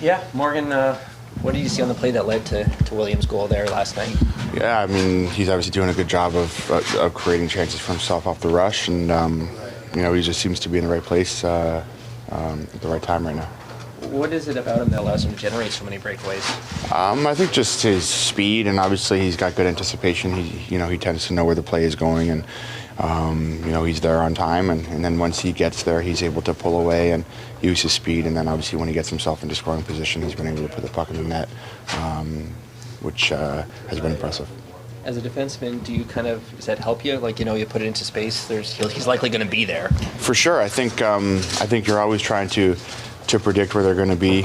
Yeah, Morgan, what did you see on the play that led to Williams' goal there last night? Yeah, I mean, he's obviously doing a good job of creating chances for himself off the rush, and he just seems to be in the right place at the right time right now. What is it about him that allows him to generate so many breakaways? I think just his speed, and obviously he's got good anticipation. He tends to know where the play is going, and he's there on time. And then once he gets there, he's able to pull away and use his speed. And then obviously when he gets himself into scoring position, he's been able to put the puck in the net, which has been impressive. As a defenseman, does that help you? Like, you put it into space, he's likely going to be there. For sure. I think you're always trying to predict where they're going to be.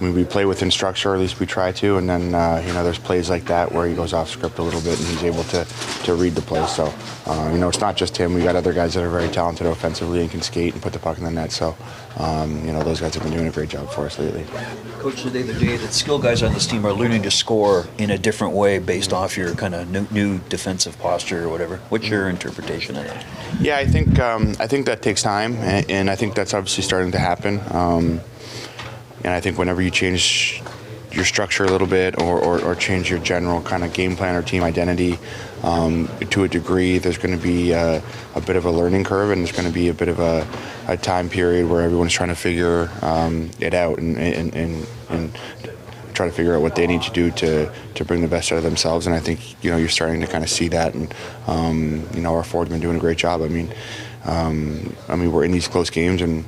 We play within structure, or at least we try to, and then there's plays like that where he goes off script a little bit and he's able to read the play. So it's not just him. We got other guys that are very talented offensively and can skate and put the puck in the net. So those guys have been doing a great job for us lately. Coach said the other day that skill guys on this team are learning to score in a different way based off your kind of new defensive posture or whatever. What's your interpretation of that? Yeah, I think that takes time, and I think that's obviously starting to happen. And I think whenever you change your structure a little bit or change your general kind of game plan or team identity to a degree, there's going to be a bit of a learning curve, and there's going to be a bit of a time period where everyone's trying to figure it out and try to figure out what they need to do to bring the best out of themselves. And I think you're starting to kind of see that, and our forward's been doing a great job. I mean we're in these close games, and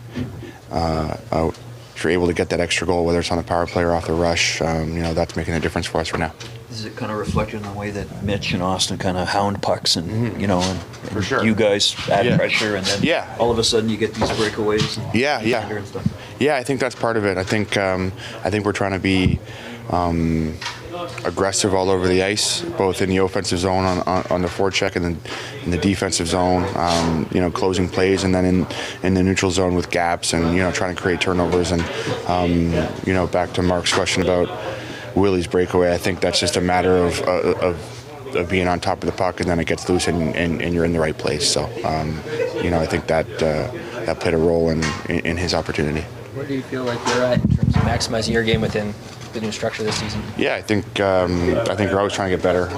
if you're able to get that extra goal, whether it's on a power play or off the rush, that's making a difference for us right now. Is it kind of reflected in the way that Mitch and Austin kind of hound pucks and and for sure. You guys add pressure, and then all of a sudden you get these breakaways and and stuff? Yeah, I think that's part of it. I think we're trying to be aggressive all over the ice, both in the offensive zone on the forecheck and then in the defensive zone, closing plays, and then in the neutral zone with gaps and trying to create turnovers. And back to Mark's question about Willie's breakaway, I think that's just a matter of being on top of the puck, and then it gets loose and you're in the right place. So I think that played a role in his opportunity. Where do you feel like you're at in terms of maximizing your game within the new structure this season? Yeah, I think you're always trying to get better.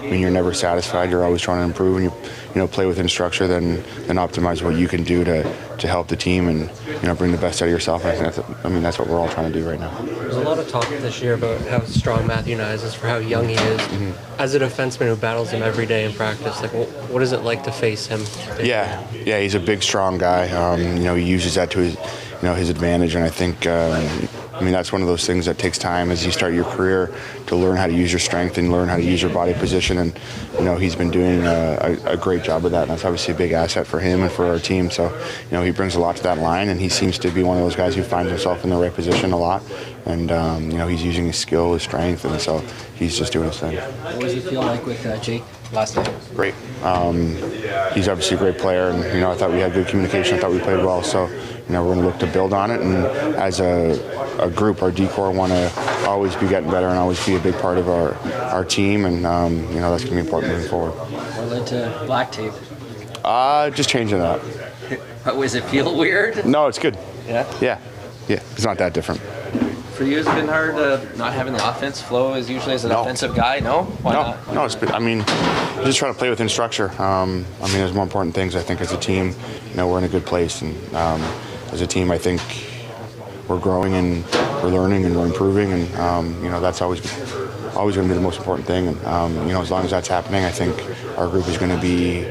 You're never satisfied. You're always trying to improve, and you play within structure, then optimize what you can do to help the team and bring the best out of yourself. I think that's what we're all trying to do right now. There's a lot of talk this year about how strong Matthew Nyes is, for how young he is. Mm-hmm. As a defenseman who battles him every day in practice, like what is it like to face him? Yeah, he's a big, strong guy. He uses that to his advantage, and I think that's one of those things that takes time as you start your career to learn how to use your strength and learn how to use your body position. And he's been doing a great job of that, and that's obviously a big asset for him and for our team. So he brings a lot to that line, and he seems to be one of those guys who finds himself in the right position a lot. And he's using his skill, his strength, and so he's just doing his thing. What does it feel like with Jake last night? Great. He's obviously a great player, and I thought we had good communication. I thought we played well. So we're going to look to build on it, and as a group, our D-Corps want to always be getting better and always be a big part of our team, and that's going to be important moving forward. What led to black tape? Just changing that. Was it feel weird? No, it's good. Yeah? Yeah. It's not that different. For you, has it been hard not having the offense flow as usually as an offensive guy? No? Why not? No, just trying to play within structure. There's more important things. I think as a team, we're in a good place, and as a team, I think we're growing and we're learning and we're improving, and that's always going to be the most important thing. And as long as that's happening, I think our group is going to be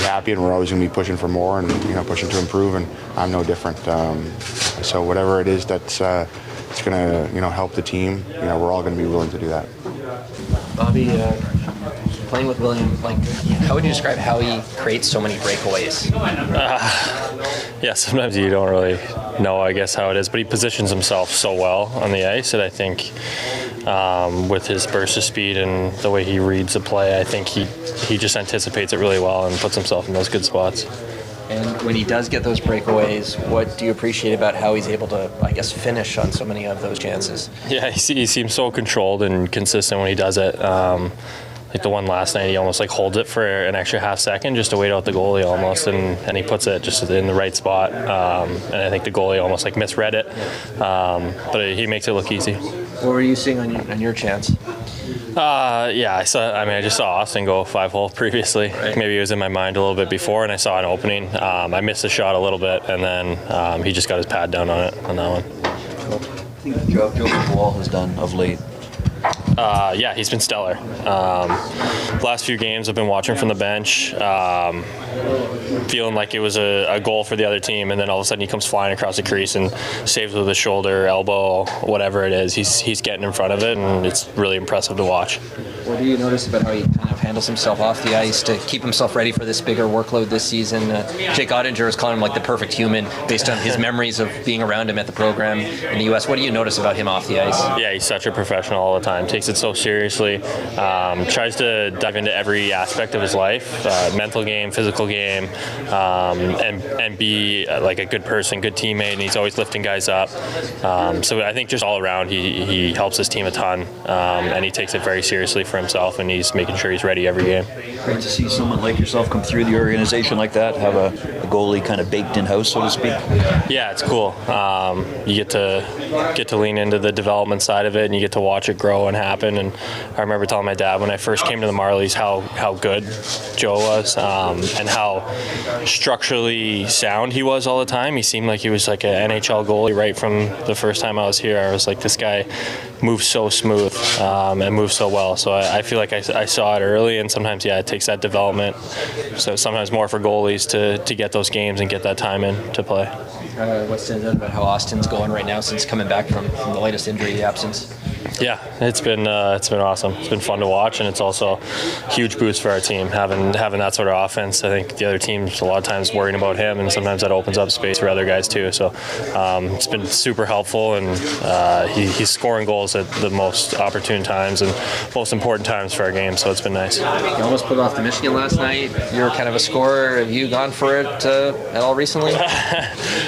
happy, and we're always going to be pushing for more and pushing to improve. And I'm no different. So whatever it is that's it's going to help the team, we're all going to be willing to do that. Bobby, playing with William, how would you describe how he creates so many breakaways? Yeah, sometimes you don't really know, I guess, how it is, but he positions himself so well on the ice that I think with his burst of speed and the way he reads the play, I think he just anticipates it really well and puts himself in those good spots. And when he does get those breakaways, what do you appreciate about how he's able to, finish on so many of those chances? Yeah, he seems so controlled and consistent when he does it. like the one last night, he almost like holds it for an extra half second just to wait out the goalie almost, and he puts it just in the right spot. And I think the goalie almost like misread it, but he makes it look easy. What were you seeing on your chance? Yeah, I just saw Austin go 5-hole previously. Right. Maybe it was in my mind a little bit before, and I saw an opening. I missed the shot a little bit, and then he just got his pad down on it on that one. I think Joe Wall has done of late. Yeah, he's been stellar. Last few games I've been watching from the bench, feeling like it was a goal for the other team, and then all of a sudden he comes flying across the crease and saves with his shoulder, elbow, whatever it is. He's getting in front of it, and it's really impressive to watch. What do you notice about how he kind of handles himself off the ice to keep himself ready for this bigger workload this season? Jake Ottinger is calling him like the perfect human based on his memories of being around him at the program in the U.S. What do you notice about him off the ice? Yeah, he's such a professional all the time. Takes it so seriously. Tries to dive into every aspect of his life, mental game, physical game, and be like a good person, good teammate, and he's always lifting guys up. So I think just all around he helps his team a ton, and he takes it very seriously for himself, and he's making sure he's ready every game. Great to see someone like yourself come through the organization like that, have a goalie kind of baked in house, so to speak. Yeah, it's cool. You get to lean into the development side of it, and you get to watch it grow and happen. And I remember telling my dad when I first came to the Marlies how good Joe was, and how structurally sound he was all the time. He seemed like he was like an NHL goalie right from the first time I was here. I was like, this guy moves so smooth and moves so well. So I feel like I saw it early, and sometimes, yeah, it takes that development. So sometimes more for goalies to get those games and get that time in to play. What stands out about how Austin's going right now since coming back from the latest injury absence? Yeah, it's been awesome. It's been fun to watch, and it's also a huge boost for our team having that sort of offense. I think the other teams a lot of times worrying about him, and sometimes that opens up space for other guys too. So it's been super helpful, and he's scoring goals at the most opportune times and most important times for our game. So it's been nice. You almost pulled off the Michigan last night. You're kind of a scorer. Have you gone for it at all recently?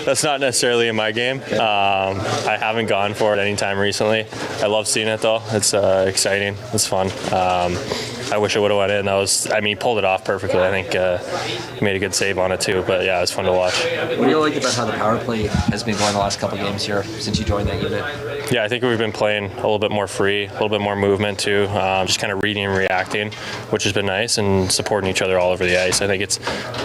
That's not necessarily in my game. I haven't gone for it any time recently. I love seeing it though. It's exciting. It's fun. I wish it would have went in. He pulled it off perfectly. I think he made a good save on it too. But yeah, it was fun to watch. What do you like about how the power play has been going the last couple of games here since you joined that unit? Yeah, I think we've been playing a little bit more free, a little bit more movement too, just kind of reading and reacting, which has been nice, and supporting each other all over the ice. I think it's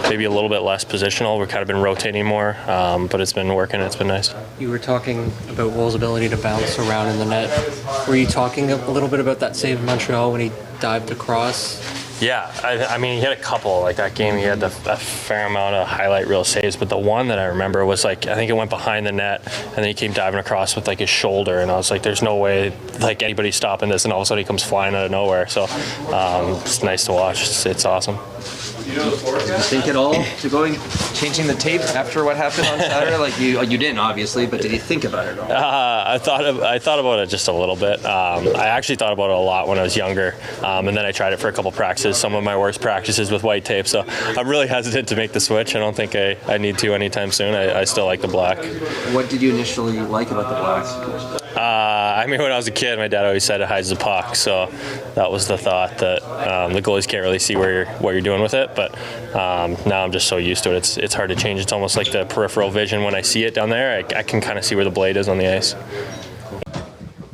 maybe a little bit less positional. We've kind of been rotating more, but it's been working. It's been nice. You were talking about Wool's ability to bounce around in the net. Were you talking a little bit about that save in Montreal when he dived across? Yeah, he had a couple. Like that game, he had a fair amount of highlight reel saves, but the one that I remember was like, I think it went behind the net, and then he came diving across with like his shoulder, and I was like, there's no way like anybody's stopping this, and all of a sudden he comes flying out of nowhere. So it's nice to watch. It's awesome. Did you think at all to changing the tape after what happened on Saturday? Like you didn't obviously, but did you think about it at all? I thought about it just a little bit. I actually thought about it a lot when I was younger, and then I tried it for a couple practices. Some of my worst practices with white tape. So I'm really hesitant to make the switch. I don't think I need to anytime soon. I still like the black. What did you initially like about the blacks? When I was a kid, my dad always said it hides the puck, so that was the thought that the goalies can't really see what you're doing with it. But now I'm just so used to it. It's hard to change. It's almost like the peripheral vision. When I see it down there, I can kind of see where the blade is on the ice.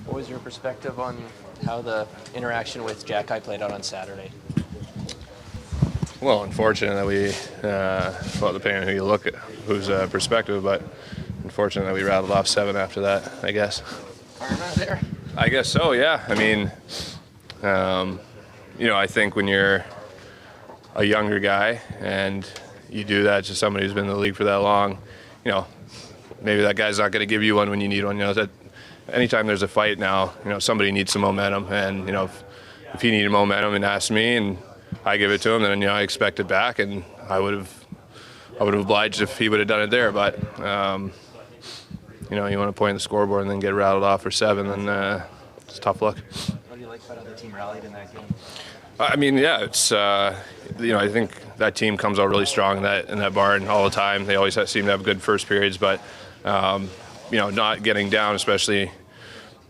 What was your perspective on how the interaction with Jack played out on Saturday? Well, unfortunate that we, depending on who you look at, whose perspective, but unfortunate that we rattled off 7 after that, I guess. Karma there? I guess so, yeah. I think when you're a younger guy and you do that to somebody who's been in the league for that long, maybe that guy's not going to give you one when you need one. That anytime there's a fight now, somebody needs some momentum, and if he needed momentum and asked me and I give it to him, then I expect it back, and I would have obliged if he would have done it there. But you want to point the scoreboard and then get rattled off for 7, then it's a tough look. What do you like about how the team rallied in that game? It's I think that team comes out really strong in that barn all the time. They always seem to have good first periods, but not getting down, especially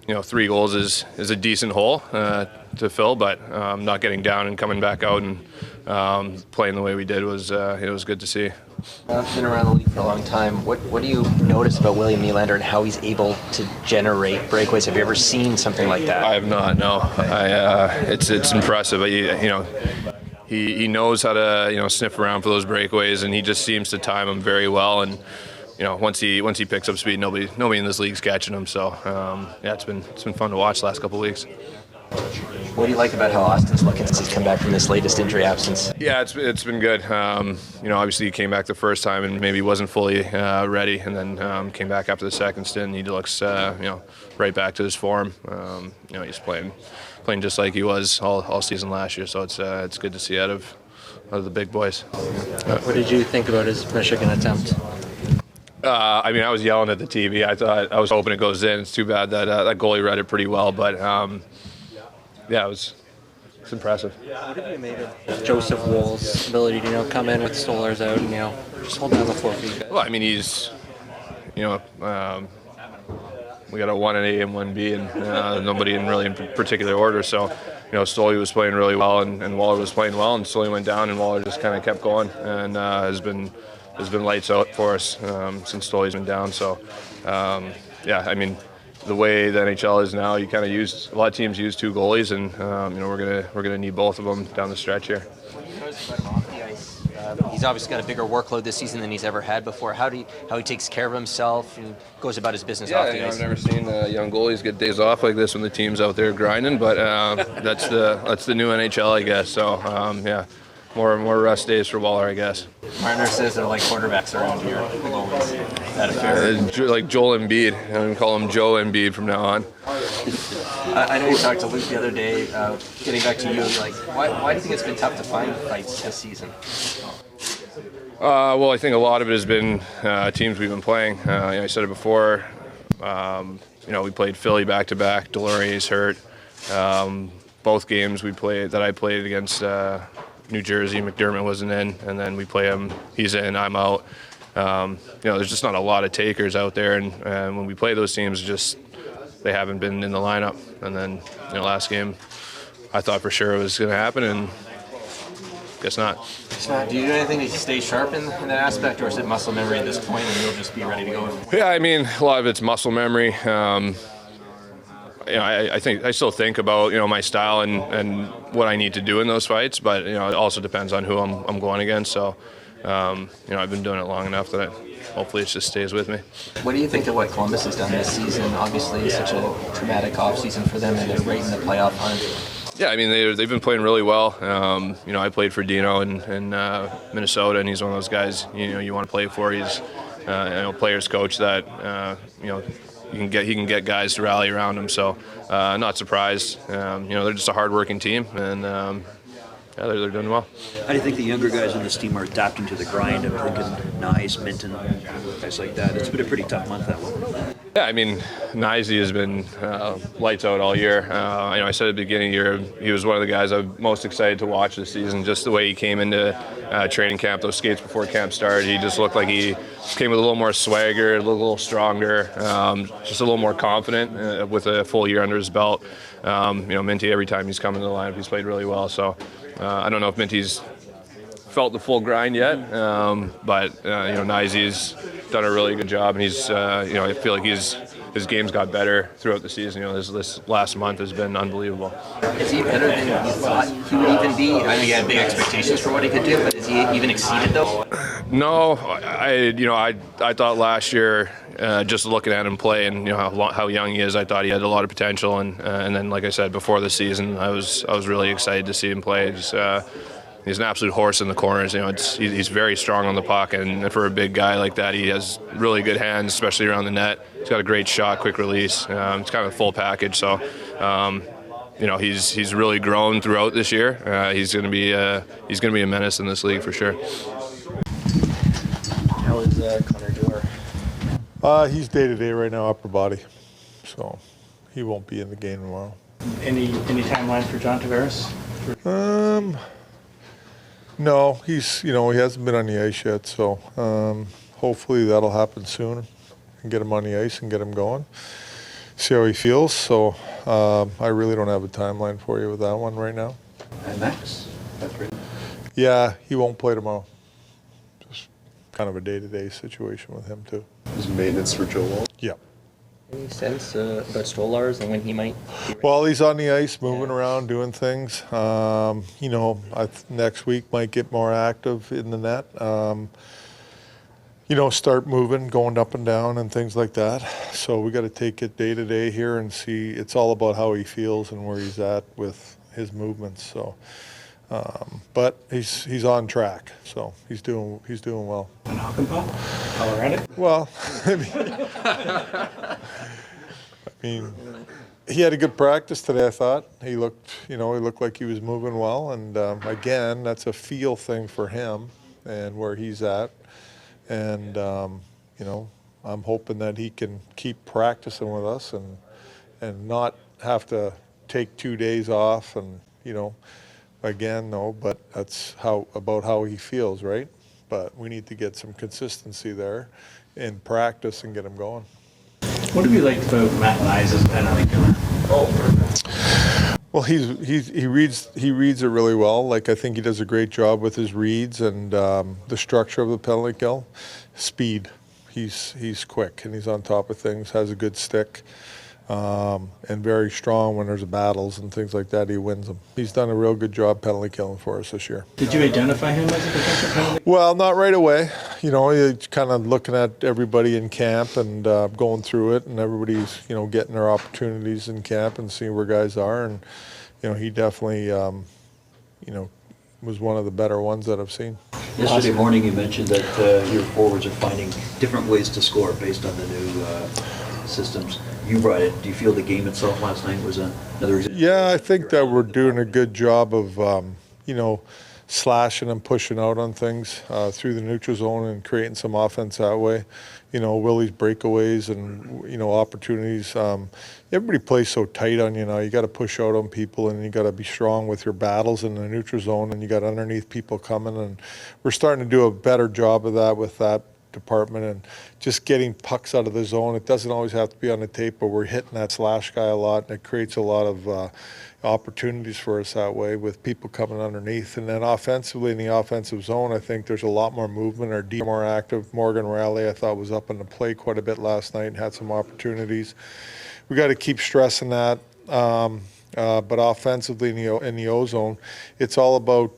3 goals is a decent hole to fill, but not getting down and coming back out and playing the way we did was it was good to see. I've been around the league for a long time. What do you notice about William Nylander and how he's able to generate breakaways? Have you ever seen something like that? I have not. No, it's impressive. He knows how to sniff around for those breakaways, and he just seems to time them very well. And once he picks up speed, nobody in this league's catching him. So it's been fun to watch the last couple of weeks. What do you like about how Austin's looking since he's come back from this latest injury absence? Yeah, it's been good. Obviously he came back the first time and maybe wasn't fully ready, and then came back after the second stint. And he looks right back to his form. He's playing just like he was all season last year. So it's good to see out of the big boys. What did you think about his Michigan attempt? I was yelling at the TV. I was hoping it goes in. It's too bad that that goalie read it pretty well, but it's impressive. What have you made of Joseph Wool's ability to come in with Stolarz out and just hold down the floor for you guys? Well, he's we got a 1A and 1B, and nobody in particular order. So Stoley was playing really well, and Waller was playing well, and Stoley went down, and Waller just kind of kept going, and has been lights out for us since Stoley's been down. So the way the NHL is now, you kind of use a lot of teams use 2 goalies, and we're gonna need both of them down the stretch here. He's obviously got a bigger workload this season than he's ever had before. How he takes care of himself and goes about his business off the ice. I've never seen young goalies get days off like this when the team's out there grinding, but that's the new NHL, I guess. So more rest days for Waller, I guess. Marner says they're like quarterbacks around here. Is that a fair? Like Joel Embiid. I'm going to call him Joe Embiid from now on. I know you talked to Luke the other day. Getting back to you, why do you think it's been tough to find fights this season? Well, I think a lot of it has been teams we've been playing. I said it before. We played Philly back-to-back. Delorier's hurt. Both games I played against New Jersey, McDermott wasn't in, and then we play him. He's in, I'm out. There's just not a lot of takers out there, and when we play those teams, they haven't been in the lineup. And then last game, I thought for sure it was going to happen, and guess not. Do you do anything to stay sharp in that aspect, or is it muscle memory at this point, and you'll just be ready to go? Yeah, a lot of it's muscle memory. I still think about my style and what I need to do in those fights, but it also depends on who I'm going against. So I've been doing it long enough that hopefully it just stays with me. What do you think of what Columbus has done this season? Obviously, it's such a traumatic offseason for them, and they're right in the playoff hunt. Yeah, they've been playing really well. I played for Dino in Minnesota, and he's one of those guys you want to play for. He's players coach that he can get guys to rally around him. So not surprised. They're just a hard-working team, and they're doing well. How do you think the younger guys on this team are adapting to the grind? I'm thinking Nice, Minton, guys like that. It's been a pretty tough month, that one. Yeah, Nyzy has been lights out all year. I said at the beginning of the year, he was one of the guys I'm most excited to watch this season. Just the way he came into training camp, those skates before camp started, he just looked like he came with a little more swagger, a little stronger, just a little more confident with a full year under his belt. Minty, every time he's come into the lineup, he's played really well. So I don't know if Minty's felt the full grind yet, but Nyzy's done a really good job, and he's I feel like his game's got better throughout the season. This last month has been unbelievable. Is he better than you thought he would even be? I know you had big expectations for what he could do, but has he even exceeded those? No, I thought last year, just looking at him play and how young he is, I thought he had a lot of potential, and then like I said before the season, I was really excited to see him play. He's an absolute horse in the corners. He's very strong on the puck, and for a big guy like that, he has really good hands, especially around the net. He's got a great shot, quick release. It's kind of a full package. So, he's really grown throughout this year. He's going to be a menace in this league for sure. How is Connor Dewar? He's day-to-day right now, upper body, so he won't be in the game tomorrow. Any timeline for John Tavares? No, he hasn't been on the ice yet, so hopefully that'll happen soon and get him on the ice and get him going. see how he feels. So I really don't have a timeline for you with that one right now. And Max, that's great. Yeah, he won't play tomorrow. Just kind of a day-to-day situation with him too. Is maintenance for Joe Wall? Yeah. Any sense about Stolarz and when he might be ready? Well, he's on the ice, moving around, doing things. You know, next week might get more active in the net. You know, start moving, going up and down and things like that. So we got to take it day to day here and see. It's all about how he feels and where he's at with his movements. So, but he's on track. So he's doing well. And Hockenpah? Colorado? Well, I mean, he had a good practice today, I thought. He looked like he was moving well. And again, that's a feel thing for him and where he's at. And, you know, I'm hoping that he can keep practicing with us and not have to take 2 days off. And, you know, again, no, but that's about how he feels, right? But we need to get some consistency there in practice and get him going. What have you liked about Matt Nyes as a penalty killer? Well, he reads it really well. Like, I think he does a great job with his reads and the structure of the penalty kill. Speed, he's quick and he's on top of things. Has a good stick and very strong when there's battles and things like that. He wins them. He's done a real good job penalty killing for us this year. Did you identify him as a potential penalty? Well, not right away. You know, you're kind of looking at everybody in camp and going through it, and everybody's, you know, getting their opportunities in camp and seeing where guys are. And, you know, he definitely, you know, was one of the better ones that I've seen. Yesterday morning you mentioned that your forwards are finding different ways to score based on the new systems. You brought it. Do you feel the game itself last night was another example? Yeah, I think that we're doing a good job of, you know, slashing and pushing out on things through the neutral zone and creating some offense that way. You know, Willie's breakaways and, you know, opportunities. Everybody plays so tight on you now. You got to push out on people and you got to be strong with your battles in the neutral zone, and you got underneath people coming. And we're starting to do a better job of that with that department and just getting pucks out of the zone. It doesn't always have to be on the tape, but we're hitting that slash guy a lot, and it creates a lot of opportunities for us that way with people coming underneath. And then offensively in the offensive zone, I think there's a lot more movement. Our D more active. Morgan Rielly, I thought, was up on the play quite a bit last night and had some opportunities. We got to keep stressing that. But offensively in the O zone, it's all about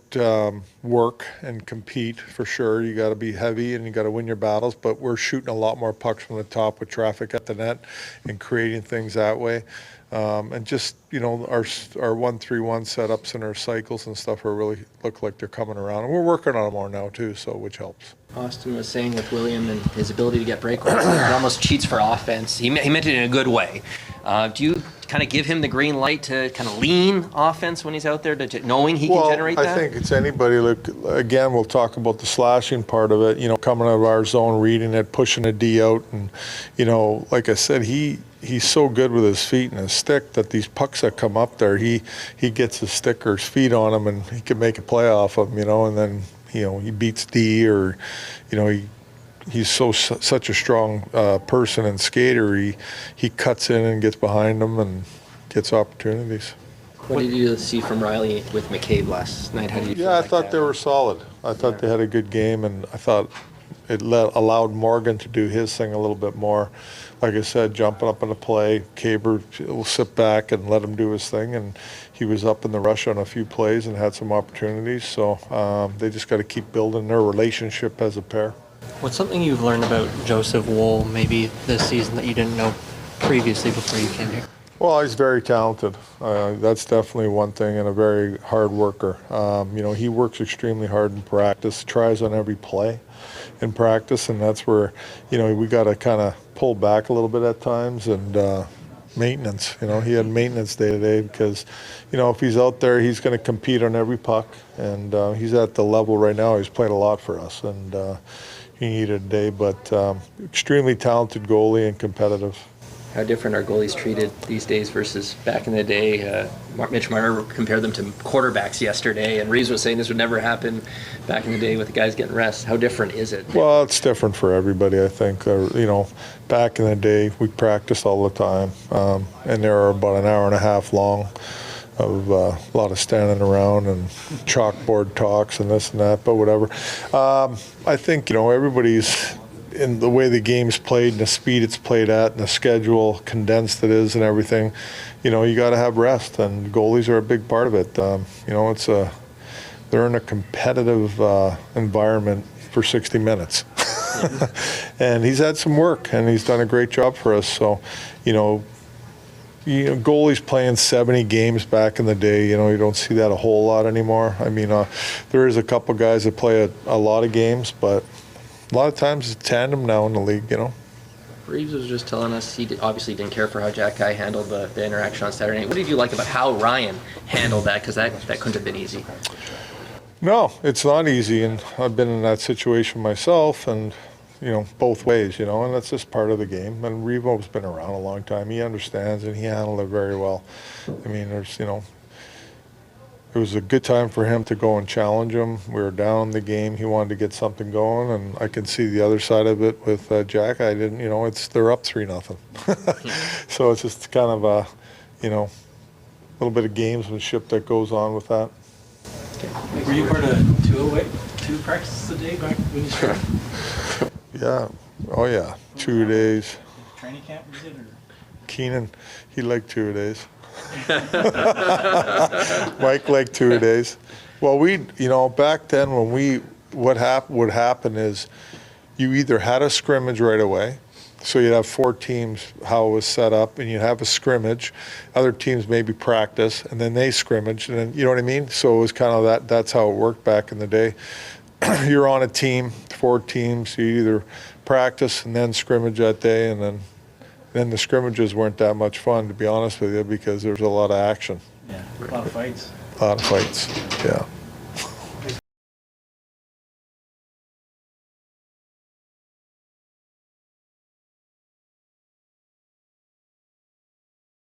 work and compete for sure. You got to be heavy and you got to win your battles. But we're shooting a lot more pucks from the top with traffic at the net and creating things that way. And just, you know, our 1-3-1 setups and our cycles and stuff are really look like they're coming around. And we're working on them more now too, so which helps. Austin was saying with William and his ability to get breakaways, he almost cheats for offense. He meant it in a good way. Do you kind of give him the green light to kind of lean offense when he's out there, knowing he can generate that? I think it's anybody. Look, again, we'll talk about the slashing part of it. You know, coming out of our zone, reading it, pushing a D out, and, you know, like I said, he's so good with his feet and his stick that these pucks that come up there, he gets his stick or his feet on them, and he can make a play off of them, you know, and then, you know, he beats D, or, you know, he's such a strong person and skater. He cuts in and gets behind them and gets opportunities. What did you see from Rielly with McCabe last night? How did you feel I like thought that? they were solid. I thought they had a good game, and I thought it allowed Morgan to do his thing a little bit more. Like I said, jumping up in the play, Caber will sit back and let him do his thing, and he was up in the rush on a few plays and had some opportunities. So they just got to keep building their relationship as a pair. What's something you've learned about Joseph Woll maybe this season that you didn't know previously before you came here? Well, he's very talented. That's definitely one thing, and a very hard worker. You know, he works extremely hard in practice, tries on every play in practice, and that's where, you know, we got to kind of pull back a little bit at times. And maintenance, you know, he had maintenance day to day because, you know, if he's out there, he's going to compete on every puck, and he's at the level right now. He's played a lot for us, and he needed a day, but extremely talented goalie and competitive. How different are goalies treated these days versus back in the day? Mitch Marner compared them to quarterbacks yesterday, and Reaves was saying this would never happen back in the day with the guys getting rest. How different is it? Well, it's different for everybody, I think. Back in the day, we practiced all the time, and they were about an hour and a half long of a lot of standing around and chalkboard talks and this and that, but whatever. I think, everybody's in the way the game's played and the speed it's played at and the schedule condensed it is and everything, you got to have rest, and goalies are a big part of it. They're in a competitive environment for 60 minutes. And he's had some work, and he's done a great job for us. So, goalies playing 70 games back in the day, you don't see that a whole lot anymore. I mean, there is a couple guys that play a lot of games, but a lot of times it's tandem now in the league, Reaves was just telling us he obviously didn't care for how Jack Guy handled the interaction on Saturday night. What did you like about how Ryan handled that? Because that couldn't have been easy. No, it's not easy, and I've been in that situation myself, and both ways, and that's just part of the game. And Revo's been around a long time. He understands, and he handled it very well. I mean, it was a good time for him to go and challenge him. We were down the game. He wanted to get something going, and I can see the other side of it with Jack. I didn't, they're up 3-0. So it's just kind of a little bit of gamesmanship that goes on with that. Were you part of two practices a day back when you started? Yeah. Oh, yeah. 2 days. Training camp, was it? Or? Keenan, he liked 2 days. Mike liked 2 days. Well, back then when what would happen is you either had a scrimmage right away, so you'd have 4 teams, how it was set up, and you'd have a scrimmage. Other teams maybe practice, and then they scrimmage, and then, you know what I mean? So it was kind of that's how it worked back in the day. You're on a team, 4 teams, you either practice and then scrimmage that day, and then the scrimmages weren't that much fun, to be honest with you, because there was a lot of action. Yeah, a lot of fights. A lot of fights, yeah.